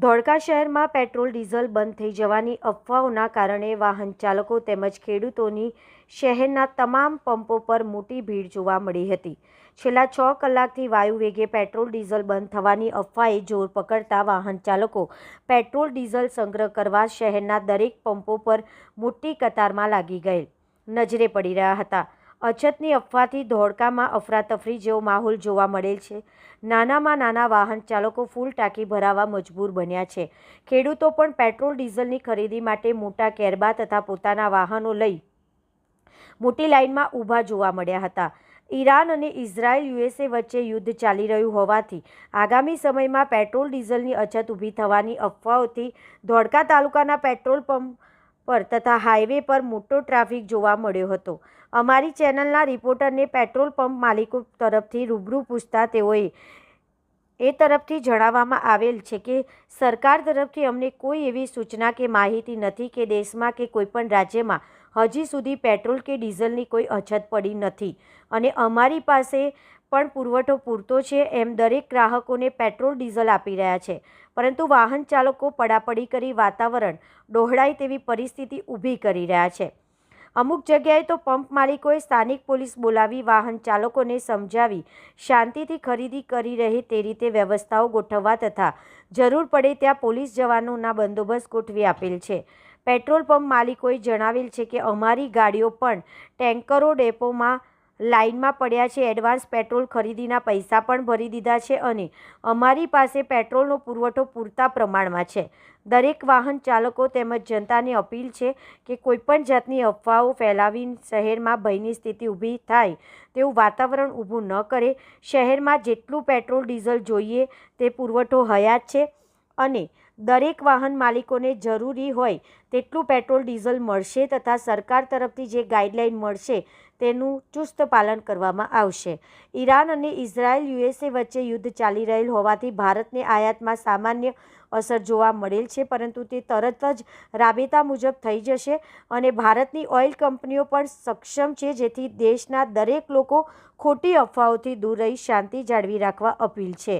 ધોળકા શહેરમાં petrol diesel બંધ થઈ જવાની અફવાઓના કારણે વાહન ચાલકો તેમજ ખેડૂતોની શહેરના તમામ પંપો પર મોટી ભીડ જોવા મળી હતી। છેલ્લા 6 કલાકથી વાયુ વેગે પેટ્રોલ ડીઝલ બંધ થવાની અફવાએ જોર પકડતા વાહન ચાલકો પેટ્રોલ ડીઝલ સંગ્રહ કરવા શહેરના દરેક પંપો પર મોટી કતારમાં લાગી ગયેલ નજરે પડી રહ્યા હતા। અછતની અફવાથી ધોળકામાં અફરાતફરી જેવો માહોલ જોવા મળેલ છે। નાનામાં નાના વાહન ચાલકો ફૂલ ટાંકી ભરાવા મજબૂર બન્યા છે। ખેડૂતો પણ પેટ્રોલ ડીઝલની ખરીદી માટે મોટા કેરબા તથા પોતાના વાહનો લઈ મોટી લાઇનમાં ઊભા જોવા મળ્યા હતા। ઈરાન અને ઇઝરાયલ યુએસએ વચ્ચે યુદ્ધ ચાલી રહ્યું હોવાથી આગામી સમયમાં પેટ્રોલ ડીઝલની અછત ઊભી થવાની અફવાઓથી ધોળકા તાલુકાના પેટ્રોલ પંપ પર તથા હાઈવે પર મોટો ટ્રાફિક જોવા મળ્યો હતો। અમારી ચેનલના રિપોર્ટરને પેટ્રોલ પંપ માલિકો તરફથી રૂબરૂ પૂછતા તેઓએ તરફથી જણાવવામાં આવેલ છે કે સરકાર તરફથી અમને કોઈ એવી સૂચના કે માહિતી નથી કે દેશમાં કે કોઈપણ રાજ્યમાં હજી સુધી પેટ્રોલ કે ડીઝલની કોઈ અછત પડી નથી અને અમારી પાસે પણ પુરવઠો પૂરતો છે એમ દરેક ગ્રાહકોને પેટ્રોલ ડીઝલ આપી રહ્યા છે, પરંતુ વાહન ચાલકો પડાપડી કરી વાતાવરણ ડહોળાય તેવી પરિસ્થિતિ ઊભી કરી રહ્યા છે। અમુક જગ્યાએ તો પંપ માલિકોએ સ્થાનિક પોલીસ બોલાવી વાહન ચાલકોને સમજાવી શાંતિથી ખરીદી કરી રહે તે રીતે વ્યવસ્થાઓ ગોઠવવા તથા જરૂર પડે ત્યાં પોલીસ જવાનોના બંદોબસ્ત ગોઠવી આપેલ છે। પેટ્રોલ પંપ માલિકોએ જણાવેલ છે કે અમારી ગાડીઓ પણ ટેન્કરો ડેપોમાં લાઇનમાં પડ્યા છે, એડવાન્સ પેટ્રોલ ખરીદીના પૈસા પણ ભરી દીધા છે અને અમારી પાસે પેટ્રોલનો પુરવઠો પૂરતા પ્રમાણમાં છે। દરેક વાહન ચાલકો તેમજ જનતાને અપીલ છે કે કોઈપણ જાતની અફવાઓ ફેલાવી શહેરમાં ભયની સ્થિતિ ઊભી થાય તેવું વાતાવરણ ઊભું ન કરે। શહેરમાં જેટલું પેટ્રોલ ડીઝલ જોઈએ તે પુરવઠો હયાત છે અને દરેક વાહન માલિકોને જરૂરી હોય તેટલું પેટ્રોલ ડીઝલ મળશે તથા સરકાર તરફથી જે ગાઈડલાઈન મળશે તેનું ચુસ્ત પાલન કરવામાં આવશે। ઈરાન અને ઇઝરાયલ યુએસએ વચ્ચે યુદ્ધ ચાલી રહેલ હોવાથી ભારતને આયાતમાં સામાન્ય અસર જોવા મળેલ છે, પરંતુ તે તરત જ રાબેતા મુજબ થઈ જશે અને ભારતની ઓઇલ કંપનીઓ પણ સક્ષમ છે, જેથી દેશના દરેક લોકો ખોટી અફવાઓથી દૂર રહી શાંતિ જાળવી રાખવા અપીલ છે।